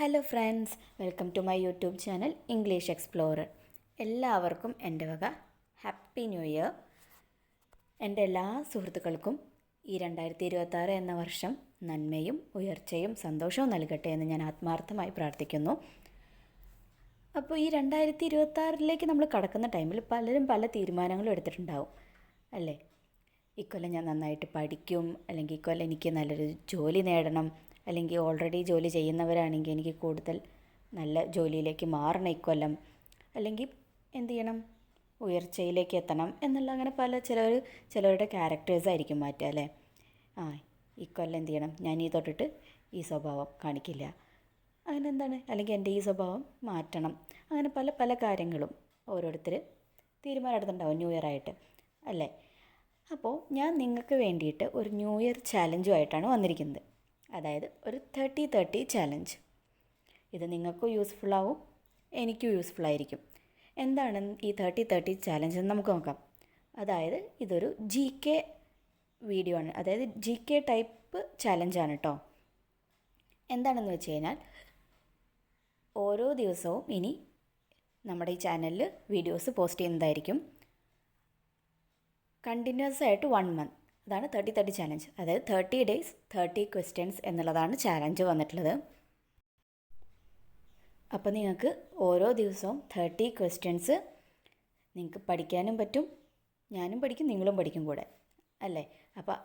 Hello friends, welcome to my YouTube channel English Explorer. എല്ലാവർക്കും എൻ്റെ വക ഹാപ്പി ന്യൂ ഇയർ. എൻ്റെ എല്ലാ സുഹൃത്തുക്കൾക്കും ഈ 2026 എന്ന വർഷം നന്മയും ഉയർച്ചയും സന്തോഷവും നൽകട്ടെ എന്ന് ഞാൻ ആത്മാർത്ഥമായി പ്രാർത്ഥിക്കുന്നു. അപ്പോൾ ഈ 2026 നമ്മൾ കടക്കുന്ന ടൈമിൽ പലരും പല തീരുമാനങ്ങളും എടുത്തിട്ടുണ്ടാവും അല്ലേ? ഇക്കൊല്ലം ഞാൻ നന്നായിട്ട് പഠിക്കും, അല്ലെങ്കിൽ ഇക്കൊല്ലം എനിക്ക് നല്ലൊരു ജോലി നേടണം, അല്ലെങ്കിൽ ഓൾറെഡി ജോലി ചെയ്യുന്നവരാണെങ്കിൽ എനിക്ക് കൂടുതൽ നല്ല ജോലിയിലേക്ക് മാറണം ഇക്കൊല്ലം, അല്ലെങ്കിൽ എന്ത് ചെയ്യണം, ഉയർച്ചയിലേക്ക് എത്തണം എന്നുള്ള അങ്ങനെ പല ചിലവരുടെ ക്യാരക്ടേഴ്സായിരിക്കും മാറ്റുക അല്ലേ? ഇക്കൊല്ലം എന്ത് ചെയ്യണം, ഞാൻ ഈ തൊട്ടിട്ട് ഈ സ്വഭാവം കാണിക്കില്ല, അങ്ങനെ എന്താണ്, അല്ലെങ്കിൽ എൻ്റെ ഈ സ്വഭാവം മാറ്റണം, അങ്ങനെ പല പല കാര്യങ്ങളും ഓരോരുത്തർ തീരുമാനം എടുത്തിട്ടുണ്ടാവും ന്യൂ ഇയർ ആയിട്ട് അല്ലേ? അപ്പോൾ ഞാൻ നിങ്ങൾക്ക് വേണ്ടിയിട്ട് ഒരു ന്യൂ ഇയർ ചാലഞ്ചുമായിട്ടാണ് വന്നിരിക്കുന്നത്. അതായത് ഒരു 30-30 ചാലഞ്ച്. ഇത് നിങ്ങൾക്കും യൂസ്ഫുള്ളാവും, എനിക്കും യൂസ്ഫുള്ളായിരിക്കും. എന്താണ് ഈ 30-30 ചാലഞ്ച് എന്ന് നമുക്ക് നോക്കാം. അതായത് ഇതൊരു GK വീഡിയോ ആണ്, അതായത് GK ടൈപ്പ് ചാലഞ്ചാണ് കേട്ടോ. എന്താണെന്ന് വെച്ച് കഴിഞ്ഞാൽ ഓരോ ദിവസവും ഇനി നമ്മുടെ ഈ ചാനലിൽ വീഡിയോസ് പോസ്റ്റ് ചെയ്യുന്നതായിരിക്കും. കണ്ടിന്യൂസ് ആയിട്ട് 1 month, അതാണ് 30-30 ചാലഞ്ച്. അതായത് 30 days 30 questions എന്നുള്ളതാണ് ചാലഞ്ച് വന്നിട്ടുള്ളത്. അപ്പോൾ നിങ്ങൾക്ക് ഓരോ ദിവസവും 30 questions നിങ്ങൾക്ക് പഠിക്കാനും പറ്റും, ഞാനും പഠിക്കും, നിങ്ങളും പഠിക്കും കൂടെ അല്ലേ? അപ്പോൾ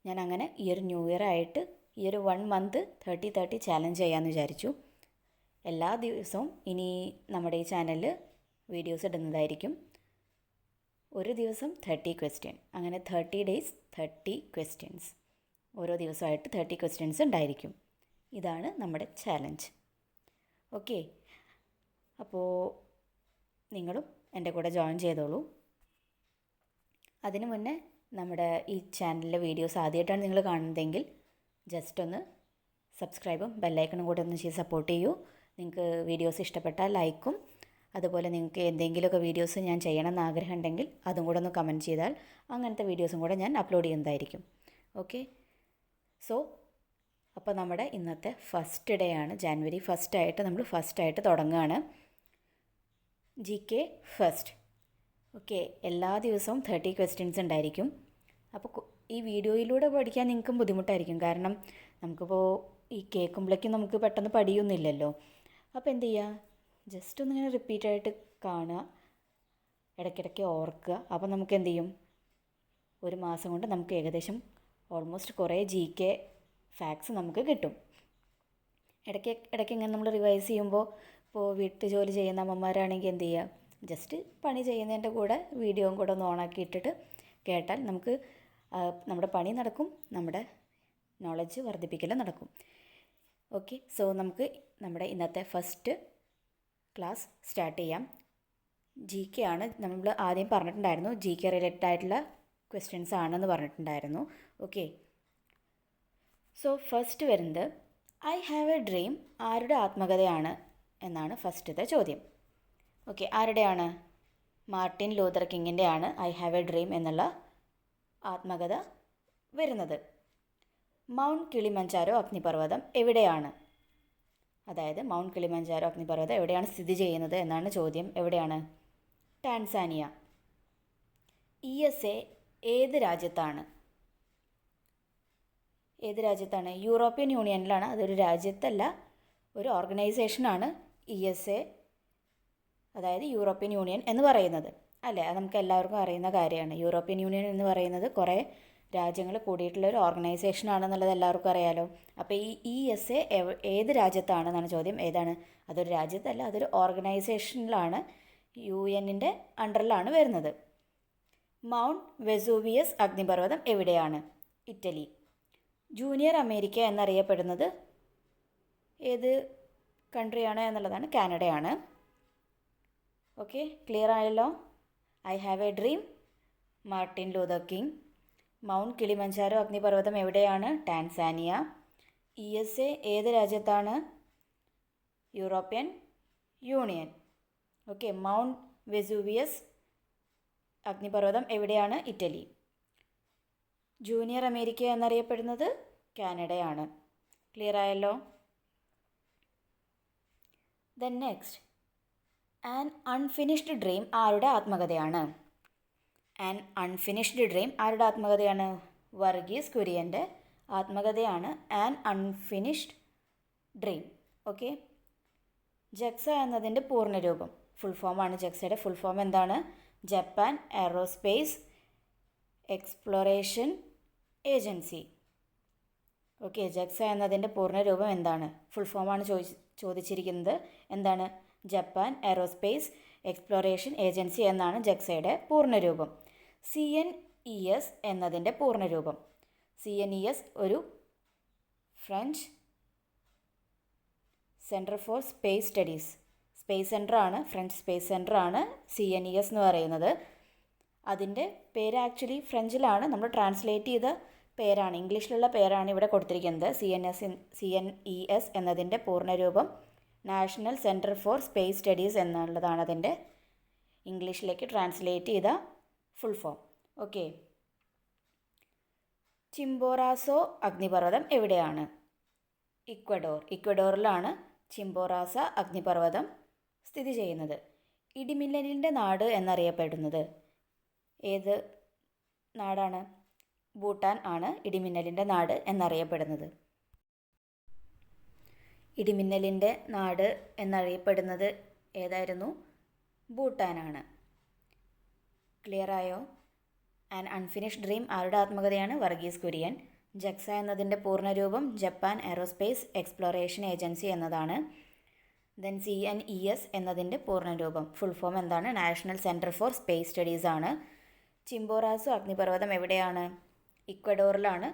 ഞാൻ അങ്ങനെ ഈ ഒരു ന്യൂ ഇയർ ആയിട്ട് ഈ ഒരു 1 month 30-30 ചാലഞ്ച് ചെയ്യാമെന്ന് വിചാരിച്ചു. എല്ലാ ദിവസവും ഇനി നമ്മുടെ ഈ ചാനലിൽ വീഡിയോസ് ഇടുന്നതായിരിക്കും. ഒരു ദിവസം 30 question, അങ്ങനെ 30 days 30 questions, ഓരോ ദിവസമായിട്ട് 30 questions ഉണ്ടായിരിക്കും. ഇതാണ് നമ്മുടെ ചാലഞ്ച്. ഓക്കെ, അപ്പോൾ നിങ്ങളും എൻ്റെ കൂടെ ജോയിൻ ചെയ്തോളൂ. അതിനു മുന്നേ നമ്മുടെ ഈ ചാനലിലെ വീഡിയോസ് ആദ്യമായിട്ടാണ് നിങ്ങൾ കാണുന്നതെങ്കിൽ ജസ്റ്റ് ഒന്ന് സബ്സ്ക്രൈബും ബെല്ലൈക്കണും കൂടെ ഒന്ന് ചെയ്ത് സപ്പോർട്ട് ചെയ്യൂ. നിങ്ങൾക്ക് വീഡിയോസ് ഇഷ്ടപ്പെട്ടാൽ ലൈക്കും, അതുപോലെ നിങ്ങൾക്ക് എന്തെങ്കിലുമൊക്കെ വീഡിയോസ് ഞാൻ ചെയ്യണമെന്ന് ആഗ്രഹം ഉണ്ടെങ്കിൽ അതും കൂടെ ഒന്ന് കമൻറ്റ് ചെയ്താൽ അങ്ങനത്തെ വീഡിയോസും കൂടെ ഞാൻ അപ്ലോഡ് ചെയ്യുന്നതായിരിക്കും. ഓക്കെ, അപ്പോൾ നമ്മുടെ ഇന്നത്തെ ഫസ്റ്റ് ഡേ ആണ്. ജാനുവരി 1st ആയിട്ട് നമ്മൾ ഫസ്റ്റായിട്ട് തുടങ്ങുകയാണ് GK ഫസ്റ്റ്. ഓക്കെ, എല്ലാ ദിവസവും 30 questions ഉണ്ടായിരിക്കും. അപ്പോൾ ഈ വീഡിയോയിലൂടെ പഠിക്കാൻ നിങ്ങൾക്കും ബുദ്ധിമുട്ടായിരിക്കും, കാരണം നമുക്കിപ്പോൾ ഈ കേൾക്കുമ്പോഴേക്കും നമുക്ക് പെട്ടെന്ന് പഠിയൊന്നുമില്ലല്ലോ. അപ്പോൾ എന്ത് ചെയ്യുക, ജസ്റ്റ് ഒന്നിങ്ങനെ റിപ്പീറ്റായിട്ട് കാണുക, ഇടയ്ക്കിടയ്ക്ക് ഓർക്കുക. അപ്പോൾ നമുക്ക് എന്ത് ചെയ്യും, ഒരു മാസം കൊണ്ട് നമുക്ക് ഏകദേശം ഓൾമോസ്റ്റ് കുറേ GK ഫാക്ട്സ് നമുക്ക് കിട്ടും. ഇടയ്ക്ക് ഇങ്ങനെ നമ്മൾ റിവൈസ് ചെയ്യുമ്പോൾ, ഇപ്പോൾ വീട്ടു ജോലി ചെയ്യുന്ന അമ്മമാരാണെങ്കിൽ എന്ത് ചെയ്യുക, ജസ്റ്റ് പണി ചെയ്യുന്നതിൻ്റെ കൂടെ വീഡിയോയും കൂടെ ഒന്ന് ഓണാക്കി ഇട്ടിട്ട് കേട്ടാൽ നമുക്ക് നമ്മുടെ പണി നടക്കും, നമ്മുടെ നോളജ് വർദ്ധിപ്പിക്കലും നടക്കും. ഓക്കെ, സോ നമുക്ക് നമ്മുടെ ഇന്നത്തെ ഫസ്റ്റ് ക്ലാസ് സ്റ്റാർട്ട് ചെയ്യാം. GK ആണ്. നമ്മൾ ആദ്യം പറഞ്ഞിട്ടുണ്ടായിരുന്നു GK റിലേറ്റഡ് ആയിട്ടുള്ള ക്വസ്റ്റ്യൻസ് ആണെന്ന് പറഞ്ഞിട്ടുണ്ടായിരുന്നു. ഓക്കെ, സോ ഫസ്റ്റ് വരുന്നത് ഐ ഹാവ് എ ഡ്രീം ആരുടെ ആത്മകഥയാണ് എന്നാണ് ഫസ്റ്റത്തെ ചോദ്യം. ഓക്കെ, ആരുടെയാണ്? മാർട്ടിൻ ലൂതർ കിങ്ങിൻ്റെ ആണ് ഐ ഹാവ് എ ഡ്രീം എന്നുള്ള ആത്മകഥ വരുന്നത്. മൗണ്ട് കിളിമഞ്ചാരോ അഗ്നിപർവ്വതം എവിടെയാണ്? അതായത് മൗണ്ട് കിളിമഞ്ചാരോ അഗ്നിപർവ്വതം എവിടെയാണ് സ്ഥിതി ചെയ്യുന്നത് എന്നാണ് ചോദ്യം. എവിടെയാണ്? ടാൻസാനിയ. ESA ഏത് രാജ്യത്താണ്? യൂറോപ്യൻ യൂണിയനിലാണ്. അതൊരു രാജ്യത്തല്ല, ഒരു ഓർഗനൈസേഷനാണ് ESA, അതായത് യൂറോപ്യൻ യൂണിയൻ എന്ന് പറയുന്നത് അല്ലേ? അത് നമുക്ക് എല്ലാവർക്കും അറിയുന്ന കാര്യമാണ്. യൂറോപ്യൻ യൂണിയൻ എന്ന് പറയുന്നത് കുറേ രാജ്യങ്ങൾ കൂടിയിട്ടുള്ള ഒരു ഓർഗനൈസേഷനാണെന്നുള്ളത് എല്ലാവർക്കും അറിയാലോ. അപ്പോൾ ഈ ESA ഏത് രാജ്യത്താണെന്നാണ് ചോദ്യം. ഏതാണ്? അതൊരു രാജ്യത്തല്ല, അതൊരു ഓർഗനൈസേഷനിലാണ്, UN അണ്ടറിലാണ് വരുന്നത്. മൗണ്ട് വെസൂവിയസ് അഗ്നിപർവ്വതം എവിടെയാണ്? ഇറ്റലി. ജൂനിയർ അമേരിക്ക എന്നറിയപ്പെടുന്നത് ഏത് കൺട്രിയാണ് എന്നുള്ളതാണ്? കാനഡയാണ്. ഓക്കെ, ക്ലിയർ ആയല്ലോ? I have a dream, Martin Luther King. Mount Kilimanjaro അഗ്നിപർവ്വതം എവിടെയാണ്? ടാൻസാനിയ. ESA ഏത് രാജ്യത്താണ്? European union. Okay, mount Vesuvius അഗ്നിപർവ്വതം എവിടെയാണ്? ഇറ്റലി. ജൂനിയർ അമേരിക്ക എന്നറിയപ്പെടുന്നത് കാനഡയാണ്. ക്ലിയർ ആയല്ലോ? Then next, an unfinished dream ആരുടെ ആത്മകഥയാണ്? ആൻ അൺഫിനിഷ്ഡ് ഡ്രീം ആരുടെ ആത്മകഥയാണ്? വർഗീസ് കുര്യൻ്റെ ആത്മകഥയാണ് an unfinished dream. Okay. JAXA എന്നതിൻ്റെ പൂർണ്ണരൂപം, ഫുൾ ഫോമാണ്. ജക്സയുടെ ഫുൾ ഫോം എന്താണ്? Japan aerospace exploration agency. Okay. JAXA എന്നതിൻ്റെ പൂർണ്ണരൂപം എന്താണ്? ഫുൾ ഫോമാണ് ചോദിച്ചിരിക്കുന്നത്. എന്താണ്? ജപ്പാൻ എയറോസ്പേസ് എക്സ്പ്ലോറേഷൻ ഏജൻസി എന്നാണ് ജക്സയുടെ പൂർണ്ണരൂപം. CNES എന്നതിൻ്റെ പൂർണ്ണരൂപം. CNES ഒരു French centre for space studies, space centre ആണ്, ഫ്രഞ്ച് സ്പേസ് സെൻറ്റർ ആണ് CNES എന്ന് പറയുന്നത്. അതിൻ്റെ പേര് ആക്ച്വലി ഫ്രഞ്ചിലാണ്, നമ്മൾ ട്രാൻസ്ലേറ്റ് ചെയ്ത പേരാണ്, ഇംഗ്ലീഷിലുള്ള പേരാണ് ഇവിടെ കൊടുത്തിരിക്കുന്നത്. CNES എന്നതിൻ്റെ പൂർണ്ണരൂപം national centre for space studies എന്നുള്ളതാണ് അതിൻ്റെ ഇംഗ്ലീഷിലേക്ക് ട്രാൻസ്ലേറ്റ് ചെയ്ത ഫുൾ ഫോം. ഓക്കെ. ചിംബോറാസോ അഗ്നിപർവ്വതം എവിടെയാണ്? ഇക്വഡോറിലാണ് ചിംബോറാസ അഗ്നിപർവ്വതം സ്ഥിതി ചെയ്യുന്നത്. ഇടിമിന്നലിൻ്റെ നാട് എന്നറിയപ്പെടുന്നത് ഏത് നാടാണ്? ഭൂട്ടാൻ ആണ് ഇടിമിന്നലിൻ്റെ നാട് എന്നറിയപ്പെടുന്നത്. ഇടിമിന്നലിൻ്റെ നാട് എന്നറിയപ്പെടുന്നത് ഏതായിരുന്നു? ഭൂട്ടാനാണ്. ക്ലിയർ ആയോ? ആൻ അൺഫിനിഷ്ഡ് ഡ്രീം ആരുടെ ആത്മകഥയാണ്? വർഗീസ് കുര്യൻ. ജക്സ എന്നതിൻ്റെ പൂർണ്ണരൂപം ജപ്പാൻ എയറോസ്പേസ് എക്സ്പ്ലോറേഷൻ ഏജൻസി എന്നതാണ്. ദെൻ CNES എന്നതിൻ്റെ പൂർണ്ണരൂപം, ഫുൾ ഫോം എന്താണ്? National centre for space studies ആണ്. ചിംബോറാസോ അഗ്നിപർവ്വതം എവിടെയാണ്? ഇക്വഡോറിലാണ്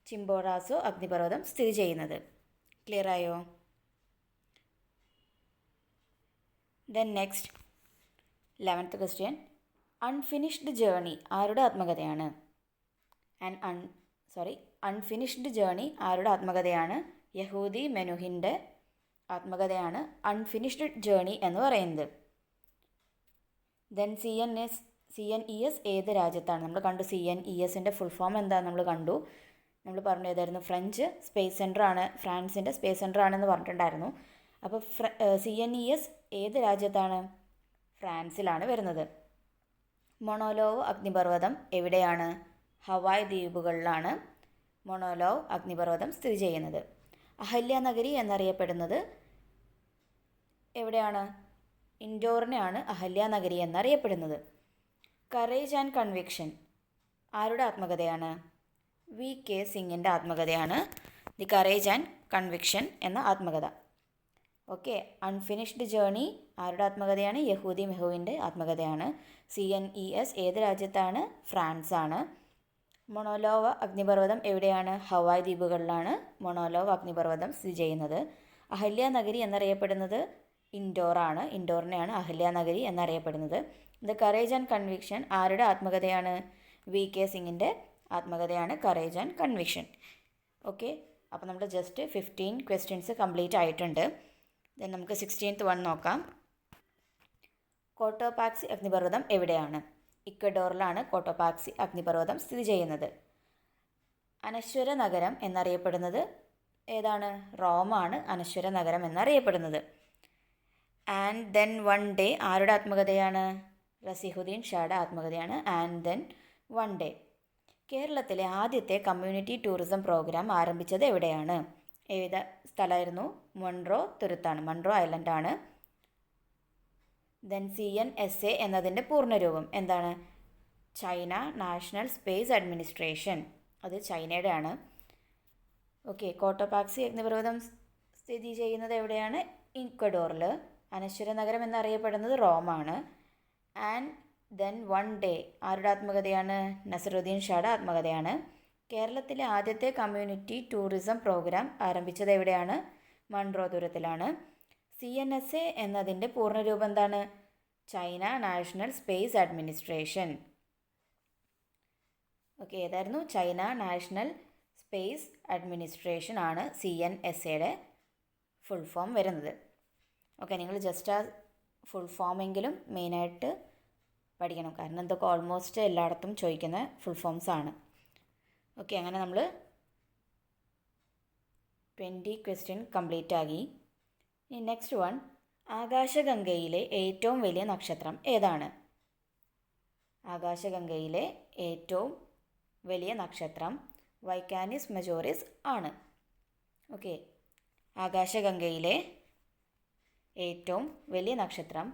ചിംബോറാസോ അഗ്നിപർവ്വതം സ്ഥിതി ചെയ്യുന്നത്. ക്ലിയർ ആയോ? Then next 11th question, unfinished journey ആരുടെ ആത്മകഥയാണ്? അൺഫിനിഷ്ഡ് ജേർണി ആരുടെ ആത്മകഥയാണ്? യഹൂദി മെനുഹിൻ്റെ ആത്മകഥയാണ് അൺഫിനിഷ്ഡ് ജേർണി എന്ന് പറയുന്നത്. ദെൻ CNES ഏത് രാജ്യത്താണ്? നമ്മൾ കണ്ടു CNESൻ്റെ ഫുൾ ഫോം എന്താണെന്ന് നമ്മൾ കണ്ടു. നമ്മൾ പറഞ്ഞു ഏതായിരുന്നു? ഫ്രഞ്ച് സ്പേസ് സെൻറ്റർ ആണ്, ഫ്രാൻസിൻ്റെ സ്പേസ് സെൻറ്റർ ആണെന്ന് പറഞ്ഞിട്ടുണ്ടായിരുന്നു. അപ്പോൾ CNES ഏത് രാജ്യത്താണ്? ഫ്രാൻസിലാണ് വരുന്നത്. മൊണോലോവ് അഗ്നിപർവ്വതം എവിടെയാണ്? ഹവായ് ദ്വീപുകളിലാണ് മൊണോലോവ് അഗ്നിപർവ്വതം സ്ഥിതി ചെയ്യുന്നത്. അഹല്യാനഗരി എന്നറിയപ്പെടുന്നത് എവിടെയാണ്? ഇൻഡോറിനെയാണ് അഹല്യാനഗരി എന്നറിയപ്പെടുന്നത്. കറേജ് ആൻഡ് കൺവിക്ഷൻ ആരുടെ ആത്മകഥയാണ്? VK സിംഗിൻ്റെ ആത്മകഥയാണ് ദി കറേജ് ആൻഡ് കൺവിക്ഷൻ എന്ന ആത്മകഥ. ഓക്കെ. അൺഫിനിഷ്ഡ് ജേർണി ആരുടെ ആത്മകഥയാണ്? യഹൂദി മെഹുവിൻ്റെ ആത്മകഥയാണ്. CNES ഏത് രാജ്യത്താണ്? ഫ്രാൻസ് ആണ്. മൊണോലോവ് അഗ്നിപർവ്വതം എവിടെയാണ്? ഹവായ് ദ്വീപുകളിലാണ് മൊണോലോവ് അഗ്നിപർവ്വതം സ്ഥിതി ചെയ്യുന്നത്. അഹല്യാനഗരി എന്നറിയപ്പെടുന്നത് ഇൻഡോറാണ്, ഇൻഡോറിനെയാണ് അഹല്യാനഗരി എന്നറിയപ്പെടുന്നത്. ദ കറേജ് ആൻഡ് കൺവിക്ഷൻ ആരുടെ ആത്മകഥയാണ്? VK സിംഗിൻ്റെ ആത്മകഥയാണ് കറേജ് ആൻഡ് കൺവിക്ഷൻ. ഓക്കെ. അപ്പോൾ നമ്മുടെ ജസ്റ്റ് 15 ക്വസ്റ്റ്യൻസ് കംപ്ലീറ്റ് ആയിട്ടുണ്ട്. ദെൻ നമുക്ക് 16th വൺ നോക്കാം. കോട്ടോപാക്സി അഗ്നിപർവ്വതം എവിടെയാണ്? ഇക്വഡോറിലാണ് കോട്ടോപാക്സി അഗ്നിപർവ്വതം സ്ഥിതി ചെയ്യുന്നത്. അനശ്വര നഗരം എന്നറിയപ്പെടുന്നത് ഏതാണ്? റോമാണ് അനശ്വര നഗരം എന്നറിയപ്പെടുന്നത്. ആൻഡ് ദെൻ വൺ ഡേ ആരുടെ ആത്മകഥയാണ്? റസിഹുദ്ദീൻ ഷായുടെ ആത്മകഥയാണ് ആൻഡ് ദെൻ വൺ ഡേ. കേരളത്തിലെ ആദ്യത്തെ കമ്മ്യൂണിറ്റി ടൂറിസം പ്രോഗ്രാം ആരംഭിച്ചത് എവിടെയാണ്? ഏത് സ്ഥലമായിരുന്നു? മൺട്രോ തുരുത്താണ്, മൺട്രോ ഐലൻഡാണ്. ദെൻ CNSA എന്നതിൻ്റെ പൂർണ്ണരൂപം എന്താണ്? ചൈന നാഷണൽ സ്പേസ് അഡ്മിനിസ്ട്രേഷൻ, അത് ചൈനയുടെ ആണ്. ഓക്കെ. കോട്ടോപാക്സി അഗ്നിപർവ്വതം സ്ഥിതി ചെയ്യുന്നത് എവിടെയാണ്? ഇക്വഡോറിൽ. അനശ്വര നഗരം എന്നറിയപ്പെടുന്നത് റോമാണ്. ആൻഡ് ദെൻ വൺ ഡേ ആരുടെ ആത്മകഥയാണ്? നസറുദ്ദീൻ ഷായുടെ ആത്മകഥയാണ്. കേരളത്തിലെ ആദ്യത്തെ കമ്മ്യൂണിറ്റി ടൂറിസം പ്രോഗ്രാം ആരംഭിച്ചത് എവിടെയാണ്? മൺട്രോ തുരത്തിലാണ്. CNSA എന്നതിൻ്റെ പൂർണ്ണരൂപം എന്താണ്? China national space administration. Okay. ഏതായിരുന്നു? ചൈന നാഷണൽ സ്പേസ് അഡ്മിനിസ്ട്രേഷൻ ആണ് CNSAയുടെ ഫുൾ ഫോം വരുന്നത്. ഓക്കെ. നിങ്ങൾ ജസ്റ്റ് ആ ഫുൾ ഫോമെങ്കിലും മെയിനായിട്ട് പഠിക്കണം, കാരണം ഇതൊക്കെ ഓൾമോസ്റ്റ് എല്ലായിടത്തും ചോദിക്കുന്ന ഫുൾ ഫോംസ് ആണ്. ഓക്കെ. അങ്ങനെ നമ്മൾ 20 ക്വസ്റ്റ്യൻ കംപ്ലീറ്റ് ആക്കി. ഇനി നെക്സ്റ്റ് വൺ, ആകാശഗംഗയിലെ ഏറ്റവും വലിയ നക്ഷത്രം ഏതാണ്? ആകാശഗംഗയിലെ ഏറ്റവും വലിയ നക്ഷത്രം വൈക്കാനിസ് മജോറിസ് ആണ്. ഓക്കെ, ആകാശഗംഗയിലെ ഏറ്റവും വലിയ നക്ഷത്രം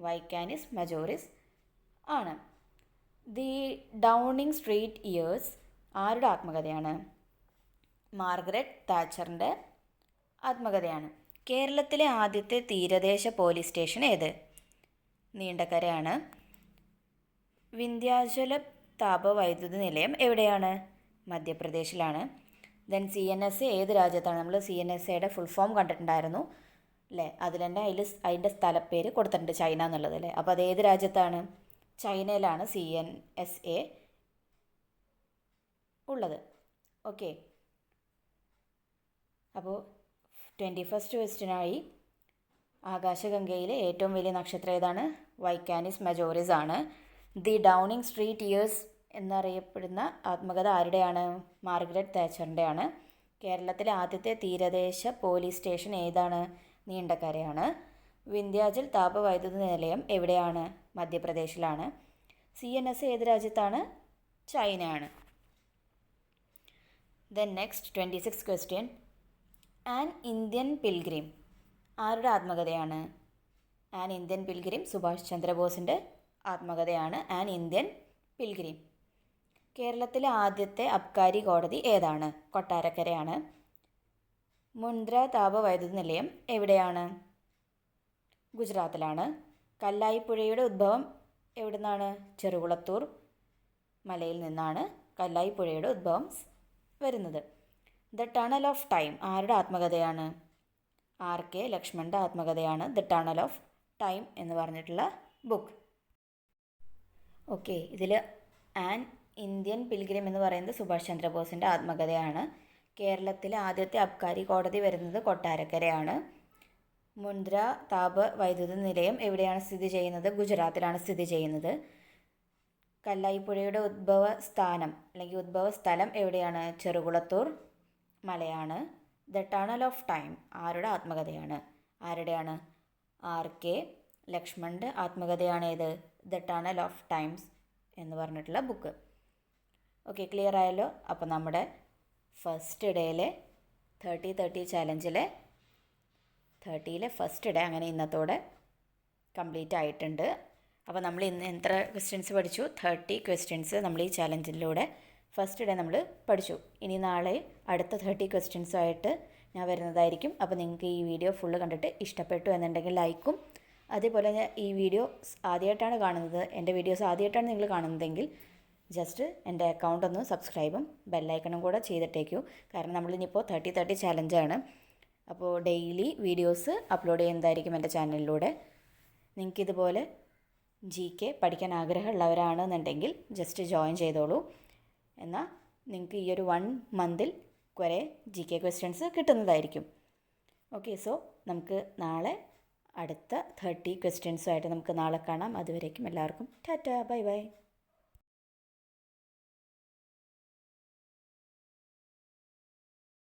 വൈക്കാനിസ് മജോറിസ് ആണ്. ദി ഡൗണിങ് സ്ട്രീറ്റ് ഇയേഴ്സ് ആരുടെ ആത്മകഥയാണ്? മാർഗരറ്റ് താച്ചറിൻ്റെ ആത്മകഥയാണ്. കേരളത്തിലെ ആദ്യത്തെ തീരദേശ പോലീസ് സ്റ്റേഷൻ ഏത്? നീണ്ടകരയാണ്. വിന്ധ്യാചല താപവൈദ്യുത നിലയം എവിടെയാണ്? മധ്യപ്രദേശിലാണ്. ദെൻ CNSA ഏത് രാജ്യത്താണ്? നമ്മൾ CNSAയുടെ ഫുൾ ഫോം കണ്ടിട്ടുണ്ടായിരുന്നു അല്ലേ? അതിൽ തന്നെ അതിൻ്റെ സ്ഥലപ്പേര് കൊടുത്തിട്ടുണ്ട്, ചൈന എന്നുള്ളത് അല്ലേ? അപ്പോൾ അത് ഏത് രാജ്യത്താണ്? ചൈനയിലാണ് CNSA ഉള്ളത്. ഓക്കെ, അപ്പോൾ 21st ക്വസ്റ്റ്യനായി ആകാശഗംഗയിലെ ഏറ്റവും വലിയ നക്ഷത്രം ഏതാണ്? വൈക്കാനിസ് മജോറിസ് ആണ്. ദി ഡൗണിങ് സ്ട്രീറ്റ് ഇയേഴ്സ് എന്നറിയപ്പെടുന്ന ആത്മകഥ ആരുടെയാണ്? മാർഗരറ്റ് താച്ചറിൻ്റെയാണ്. കേരളത്തിലെ ആദ്യത്തെ തീരദേശ പോലീസ് സ്റ്റേഷൻ ഏതാണ്? നീണ്ടകരയാണ്. വിന്ധ്യാചൽ താപവൈദ്യുത നിലയം എവിടെയാണ്? മധ്യപ്രദേശിലാണ്. CNSA ഏത് രാജ്യത്താണ്? ചൈനയാണ്. Then next 26th question. An Indian pilgrim ആരുടെ ആത്മകഥയാണ്? ആൻ ഇന്ത്യൻ പിൽഗ്രിം സുഭാഷ് ചന്ദ്രബോസിൻ്റെ ആത്മകഥയാണ് ആൻ ഇന്ത്യൻ പിൽഗ്രിം. കേരളത്തിലെ ആദ്യത്തെ അബ്കാരി കോടതി ഏതാണ്? കൊട്ടാരക്കരയാണ്. മുന്ദ്ര താപവൈദ്യുത നിലയം എവിടെയാണ്? ഗുജറാത്തിലാണ്. കല്ലായിപ്പുഴയുടെ ഉദ്ഭവം എവിടെ നിന്നാണ്? ചെറുകുളത്തൂർ മലയിൽ നിന്നാണ് കല്ലായിപ്പുഴയുടെ ഉദ്ഭവം വരുന്നത്. ദ ടണൽ ഓഫ് ടൈം ആരുടെ ആത്മകഥയാണ്? RK ലക്ഷ്മണൻ്റെ ആത്മകഥയാണ് ദ ടണൽ ഓഫ് ടൈം എന്ന് പറഞ്ഞിട്ടുള്ള ബുക്ക്. ഓക്കെ, ഇതിൽ ആൻ ഇന്ത്യൻ പിൽഗ്രിം എന്ന് പറയുന്നത് സുഭാഷ് ചന്ദ്രബോസിൻ്റെ ആത്മകഥയാണ്. കേരളത്തിലെ ആദ്യത്തെ അബ്കാരി കോടതി വരുന്നത് കൊട്ടാരക്കരയാണ്. മുന്ദ്ര താപവൈദ്യുത നിലയം എവിടെയാണ് സ്ഥിതി ചെയ്യുന്നത്? ഗുജറാത്തിലാണ് സ്ഥിതി ചെയ്യുന്നത്. കല്ലായിപ്പുഴയുടെ ഉദ്ഭവ സ്ഥലം എവിടെയാണ്? ചെറുകുളത്തൂർ മലയാണ്. ദ ടണൽ ഓഫ് ടൈം ആരുടെ ആത്മകഥയാണ്? ആരുടെയാണ്? RK ലക്ഷ്മണൻ്റെ ആത്മകഥയാണ് ഏത്? ദ ടണൽ ഓഫ് ടൈംസ് എന്ന് പറഞ്ഞിട്ടുള്ള ബുക്ക്. ഓക്കെ, ക്ലിയർ ആയല്ലോ? അപ്പോൾ നമ്മുടെ ഫസ്റ്റ് ഡേയിലെ 30-30 ചാലഞ്ചിലെ 30ലെ ഫസ്റ്റ് ഡേ അങ്ങനെ ഇന്നത്തോടെ കംപ്ലീറ്റ് ആയിട്ടുണ്ട്. അപ്പോൾ നമ്മൾ ഇന്ന് എത്ര ക്വസ്റ്റ്യൻസ് പഠിച്ചു? 30 ക്വസ്റ്റ്യൻസ് നമ്മൾ ഈ ചാലഞ്ചിലൂടെ ഫസ്റ്റ് ഡേ നമ്മൾ പഠിച്ചു. ഇനി നാളെ അടുത്ത 30 ക്വസ്റ്റ്യൻസുമായിട്ട് ഞാൻ വരുന്നതായിരിക്കും. അപ്പോൾ നിങ്ങൾക്ക് ഈ വീഡിയോ ഫുള്ള് കണ്ടിട്ട് ഇഷ്ടപ്പെട്ടു എന്നുണ്ടെങ്കിൽ ലൈക്കും, അതേപോലെ ഈ വീഡിയോ ആദ്യമായിട്ടാണ് കാണുന്നത്, എൻ്റെ വീഡിയോസ് ആദ്യമായിട്ടാണ് നിങ്ങൾ കാണുന്നതെങ്കിൽ ജസ്റ്റ് എൻ്റെ അക്കൗണ്ട് ഒന്ന് സബ്സ്ക്രൈബും ബെല്ലൈക്കണും കൂടെ ചെയ്തിട്ടേക്കൂ. കാരണം നമ്മളിനിപ്പോൾ 30-30 ചാലഞ്ചാണ്. അപ്പോൾ ഡെയിലി വീഡിയോസ് അപ്ലോഡ് ചെയ്യുന്നതായിരിക്കും എൻ്റെ ചാനലിലൂടെ. നിങ്ങൾക്കിതുപോലെ GK പഠിക്കാൻ ആഗ്രഹമുള്ളവരാണെന്നുണ്ടെങ്കിൽ ജസ്റ്റ് ജോയിൻ ചെയ്തോളൂ. എന്നാൽ നിങ്ങൾക്ക് ഈ ഒരു 1 മന്തിൽ കുറേ GK ക്വസ്റ്റ്യൻസ് കിട്ടുന്നതായിരിക്കും. ഓക്കെ, സോ നമുക്ക് നാളെ അടുത്ത 30 ക്വസ്റ്റ്യൻസുമായിട്ട് നമുക്ക് നാളെ കാണാം. അതുവരേക്കും എല്ലാവർക്കും ടാറ്റാ, ബൈ ബൈ.